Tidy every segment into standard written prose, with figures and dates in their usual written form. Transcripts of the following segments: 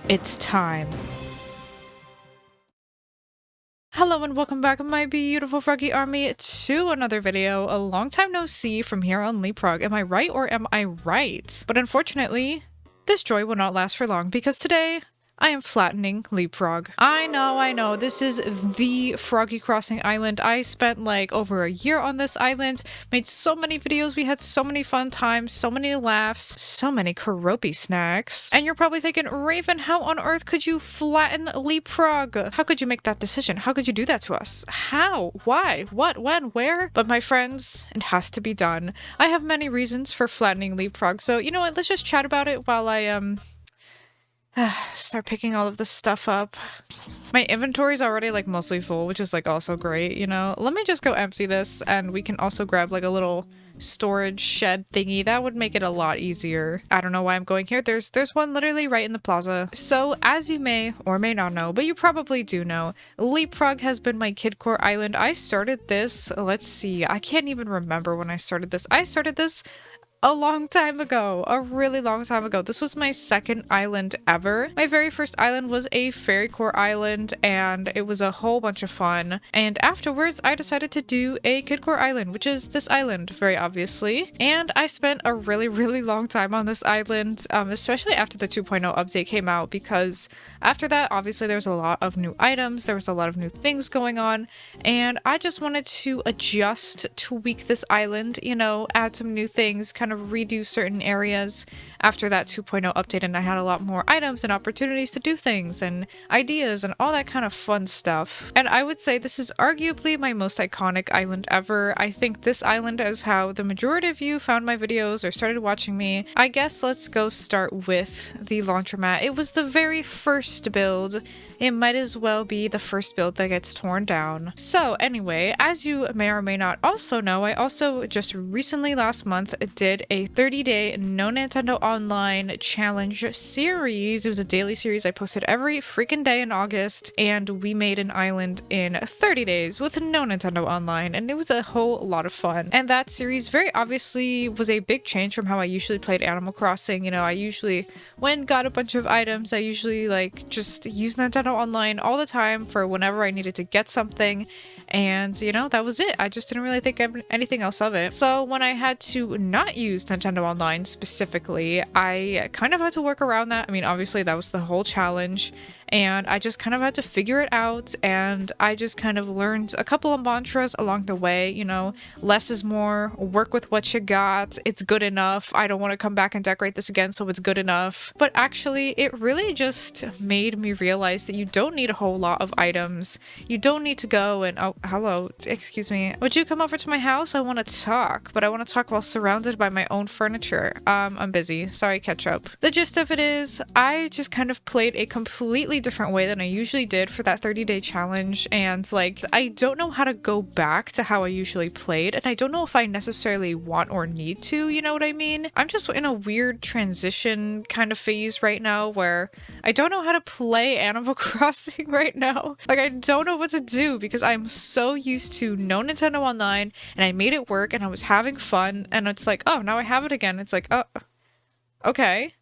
It's time. Hello and welcome back, my beautiful froggy army, to another video. A long time no see from here on Leapfrog. Am I right or am I right? But unfortunately, this joy will not last for long because today I am flattening Leapfrog. I know, this is the froggycrossing island. I spent like over a year on this island, made so many videos, we had so many fun times, so many laughs, so many karopi snacks. And you're probably thinking, Raven, how on earth could you flatten Leapfrog? How could you make that decision? How could you do that to us? How? Why? What? When? Where? But my friends, it has to be done. I have many reasons for flattening Leapfrog, so you know what, let's just chat about it while I start picking all of this stuff up. My inventory's already like mostly full, which is like also great, you know? Let me just go empty this and we can also grab like a little storage shed thingy. That would make it a lot easier. I don't know why I'm going here. There's one literally right in the plaza. So as you may or may not know, but you probably do know, Leapfrog has been my kidcore island. I started this, let's see, I can't even remember when I started this. I started this a long time ago, a really long time ago. This was my second island ever. My very first island was a fairy core island and it was a whole bunch of fun. And afterwards I decided to do a kid core island, which is this island, very obviously. And I spent a really long time on this island, especially after the 2.0 update came out, because after that, obviously there was a lot of new items, there was a lot of new things going on, and I just wanted to adjust, tweak this island, you know, add some new things, kind of redo certain areas after that 2.0 update, and I had a lot more items and opportunities to do things and ideas and all that kind of fun stuff. And I would say this is arguably my most iconic island ever. I think this island is how the majority of you found my videos or started watching me. I guess let's go start with the laundromat. It was the very first build. It might as well be the first build that gets torn down. So anyway, as you may or may not also know, I also just recently last month did a 30-day No Nintendo Online challenge series. It was a daily series I posted every freaking day in August, and we made an island in 30 days with no Nintendo Online, and it was a whole lot of fun. And that series very obviously was a big change from how I usually played Animal Crossing. You know, I usually, when got a bunch of items, I usually like just use Nintendo Online all the time for whenever I needed to get something, and you know, that was it. I just didn't really think of anything else of it. So when I had to not use Nintendo Online specifically, I kind of had to work around that. I mean, obviously that was the whole challenge, and I just kind of had to figure it out, and I just kind of learned a couple of mantras along the way, you know, less is more, work with what you got, it's good enough, I don't want to come back and decorate this again, so it's good enough. But actually, it really just made me realize that you don't need a whole lot of items. You don't need to go and, oh, hello, excuse me. Would you come over to my house? I want to talk, but I want to talk while surrounded by my own furniture. I'm busy. Sorry, ketchup. The gist of it is, I just kind of played a completely different way than I usually did for that 30-day challenge, and like, I don't know how to go back to how I usually played, and I don't know if I necessarily want or need to, you know what I mean? I'm just in a weird transition kind of phase right now where I don't know how to play Animal Crossing right now. Like, I don't know what to do because I'm so used to no Nintendo Online, and I made it work and I was having fun, and it's like, oh, now I have it again. It's like, oh, okay.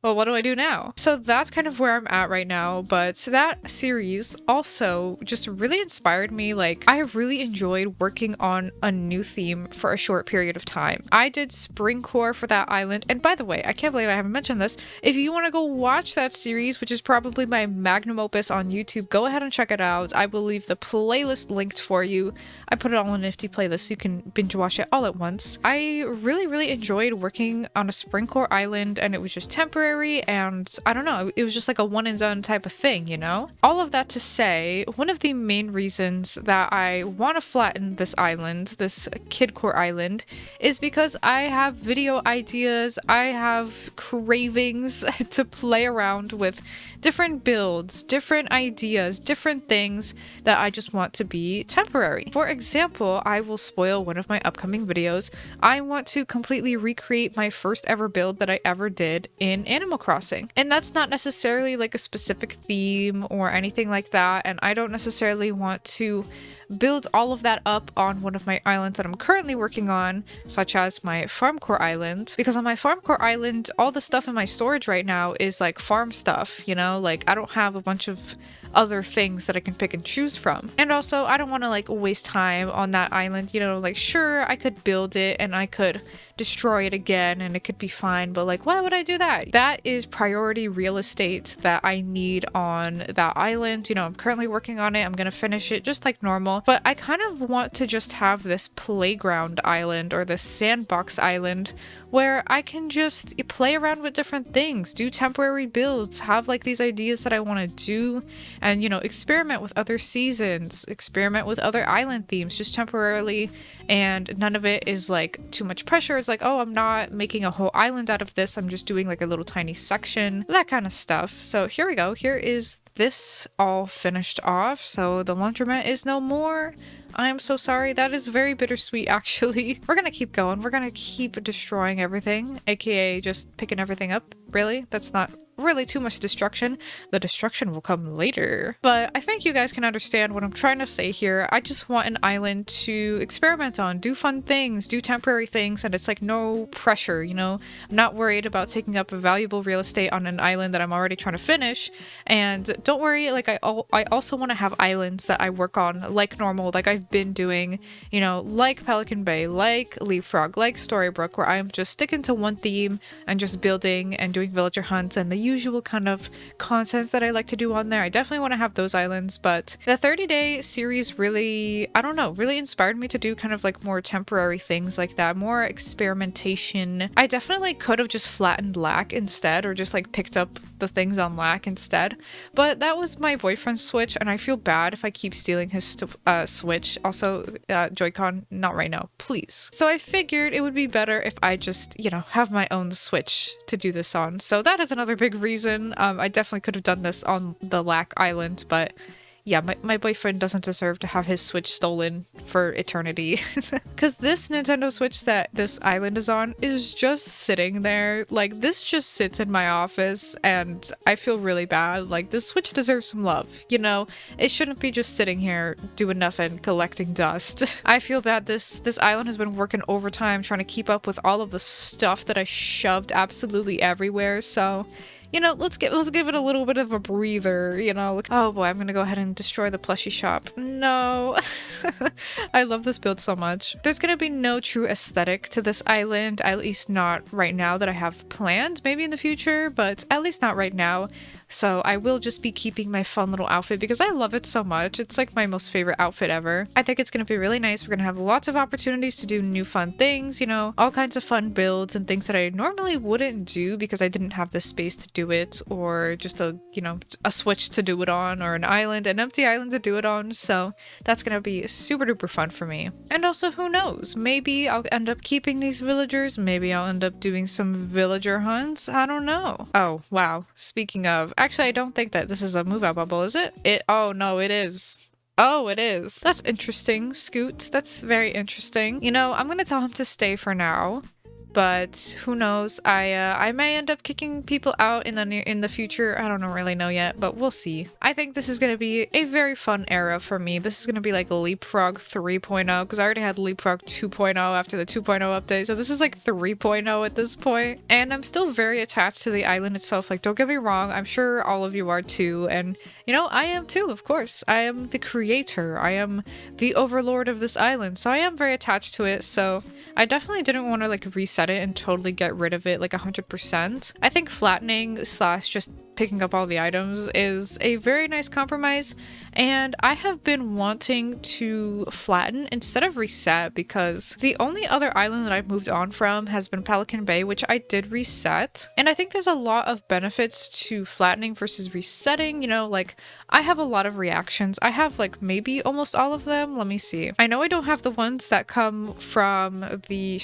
Well, what do I do now? So that's kind of where I'm at right now, but that series also just really inspired me. Like, I really enjoyed working on a new theme for a short period of time. I did Spring Core for that island, and by the way, I can't believe I haven't mentioned this. If you want to go watch that series, which is probably my magnum opus on YouTube, go ahead and check it out. I will leave the playlist linked for you. I put it all in a nifty playlist so you can binge watch it all at once. I really enjoyed working on a Spring Core island, and it was just temporary, and I don't know, it was just like a one and done type of thing, you know? All of that to say, one of the main reasons that I want to flatten this island, this kid core island, is because I have video ideas, I have cravings to play around with different builds, different ideas, different things that I just want to be temporary. For example, I will spoil one of my upcoming videos. I want to completely recreate my first ever build that I ever did in Animal Crossing. And that's not necessarily like a specific theme or anything like that, and I don't necessarily want to build all of that up on one of my islands that I'm currently working on, such as my farm core island. Because on my farm core island, all the stuff in my storage right now is like farm stuff, you know, like I don't have a bunch of other things that I can pick and choose from. And also, I don't want to like waste time on that island, you know, like sure, I could build it and I could destroy it again and it could be fine, but like why would I do that? That is priority real estate that I need on that island. You know, I'm currently working on it. I'm gonna finish it just like normal, but I kind of want to just have this playground island or this sandbox island where I can just play around with different things, do temporary builds, have like these ideas that I want to do, and you know, experiment with other seasons, experiment with other island themes just temporarily, and none of it is like too much pressure. It's like, oh, I'm not making a whole island out of this, I'm just doing like a little tiny section, that kind of stuff. So here we go. Here is this all finished off. So the laundromat is no more. I am so sorry. That is very bittersweet, actually. We're gonna keep going. We're gonna keep destroying everything, aka just picking everything up. Really? That's not really too much destruction. The destruction will come later. But I think you guys can understand what I'm trying to say here. I just want an island to experiment on, do fun things, do temporary things, and it's like no pressure, you know? I'm not worried about taking up a valuable real estate on an island that I'm already trying to finish. And don't worry, like I also want to have islands that I work on like normal, like I've been doing, you know, like Pelican Bay, like Leapfrog, like Storybrooke, where I'm just sticking to one theme and just building and doing villager hunts and the usual kind of content that I like to do on there. I definitely want to have those islands, but the 30-day series really, I don't know, really inspired me to do kind of like more temporary things like that, more experimentation. I definitely could have just flattened Lack instead, or just like picked up the things on Lack instead, but that was my boyfriend's Switch and I feel bad if I keep stealing his Switch. Also, Joy-Con, not right now, please. So I figured it would be better if I just, you know, have my own Switch to do this on. So that is another big reason. I definitely could have done this on the Lack Island, but yeah, my boyfriend doesn't deserve to have his Switch stolen for eternity. Because this Nintendo Switch that this island is on is just sitting there. Like, this just sits in my office and I feel really bad. Like, this Switch deserves some love, you know? It shouldn't be just sitting here doing nothing, collecting dust. I feel bad. This island has been working overtime trying to keep up with all of the stuff that I shoved absolutely everywhere, so you know, let's give it a little bit of a breather, you know. Oh boy, I'm gonna go ahead and destroy the plushie shop. No. I love this build so much. There's gonna be no true aesthetic to this island, at least not right now that I have planned, maybe in the future, but at least not right now. So I will just be keeping my fun little outfit because I love it so much. It's like my most favorite outfit ever. I think it's going to be really nice. We're going to have lots of opportunities to do new fun things, you know, all kinds of fun builds and things that I normally wouldn't do because I didn't have the space to do it, or just a, you know, a Switch to do it on, or an empty island to do it on. So that's going to be super duper fun for me. And also, who knows, maybe I'll end up keeping these villagers. Maybe I'll end up doing some villager hunts. I don't know. Oh, wow. Speaking of, actually, I don't think that this is a move out bubble, is it? Oh, no, it is. Oh, it is. That's interesting, Scoot. That's very interesting. You know, I'm gonna tell him to stay for now. But who knows? I may end up kicking people out in the future. I don't really know yet, but we'll see. I think this is gonna be a very fun era for me. This is gonna be like Leapfrog 3.0, because I already had Leapfrog 2.0 after the 2.0 update, so this is like 3.0 at this point. And I'm still very attached to the island itself. Like, don't get me wrong, I'm sure all of you are too, and you know, I am too, of course. I am the creator. I am the overlord of this island, so I am very attached to it. So I definitely didn't want to like reset it and totally get rid of it like 100%. I think flattening / just picking up all the items is a very nice compromise, and I have been wanting to flatten instead of reset because the only other island that I've moved on from has been Pelican Bay, which I did reset, and I think there's a lot of benefits to flattening versus resetting. You know, like I have a lot of reactions. I have like maybe almost all of them. Let me see. I know I don't have the ones that come from the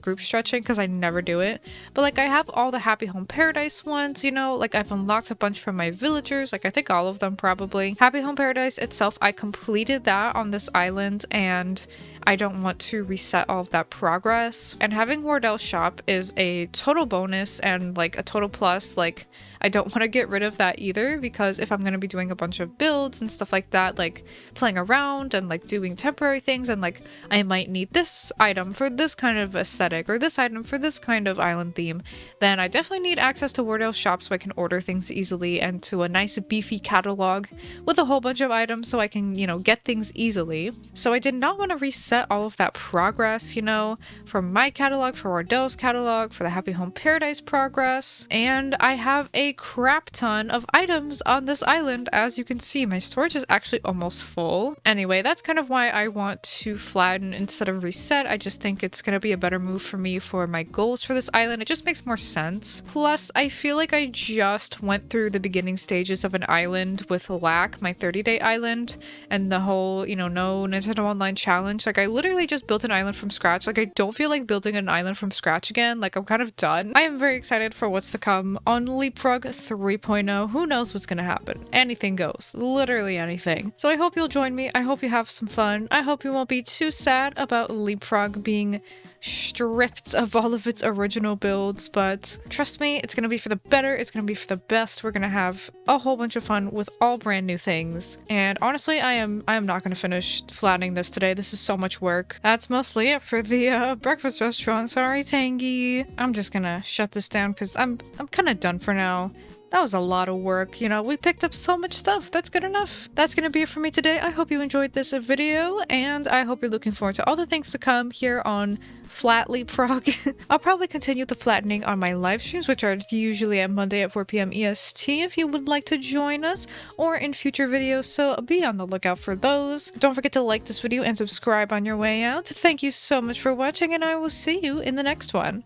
group stretching, because I never do it, but like I have all the Happy Home Paradise ones, you know, like I've unlocked a bunch from my villagers, like I think all of them probably. Happy Home Paradise itself, I completed that on this island, and I don't want to reset all of that progress. And having Wardell's shop is a total bonus and like a total plus. Like I don't want to get rid of that either, because if I'm going to be doing a bunch of builds and stuff like that, like playing around and like doing temporary things, and like I might need this item for this kind of aesthetic or this item for this kind of island theme, then I definitely need access to Wardale's shop so I can order things easily, and to a nice beefy catalog with a whole bunch of items so I can, you know, get things easily. So I did not want to reset all of that progress, you know, from my catalog, for Wardale's catalog, for the Happy Home Paradise progress, and I have a crap ton of items on this island. As you can see, my storage is actually almost full. Anyway, that's kind of why I want to flatten instead of reset. I just think it's gonna be a better move for me for my goals for this island. It just makes more sense. Plus, I feel like I just went through the beginning stages of an island with Lack, my 30-day island, and the whole, you know, no Nintendo Online challenge. Like, I literally just built an island from scratch. Like, I don't feel like building an island from scratch again. Like, I'm kind of done. I am very excited for what's to come on Leapfrog 3.0. Who knows what's gonna happen? Anything goes. Literally anything. So I hope you'll join me. I hope you have some fun. I hope you won't be too sad about Leapfrog being stripped of all of its original builds, but trust me, it's gonna be for the better, it's gonna be for the best. We're gonna have a whole bunch of fun with all brand new things. And honestly, I am not gonna finish flattening this today. This is so much work. That's mostly it for the breakfast restaurant. Sorry, Tangy. I'm just gonna shut this down because I'm kind of done for now. That was a lot of work, you know, we picked up so much stuff. That's good enough. That's gonna be it for me today. I hope you enjoyed this video, and I hope you're looking forward to all the things to come here on Flat Leapfrog. I'll probably continue the flattening on my live streams, which are usually at Monday at 4 p.m. EST if you would like to join us, or in future videos, so be on the lookout for those. Don't forget to like this video and subscribe on your way out. Thank you so much for watching, and I will see you in the next one.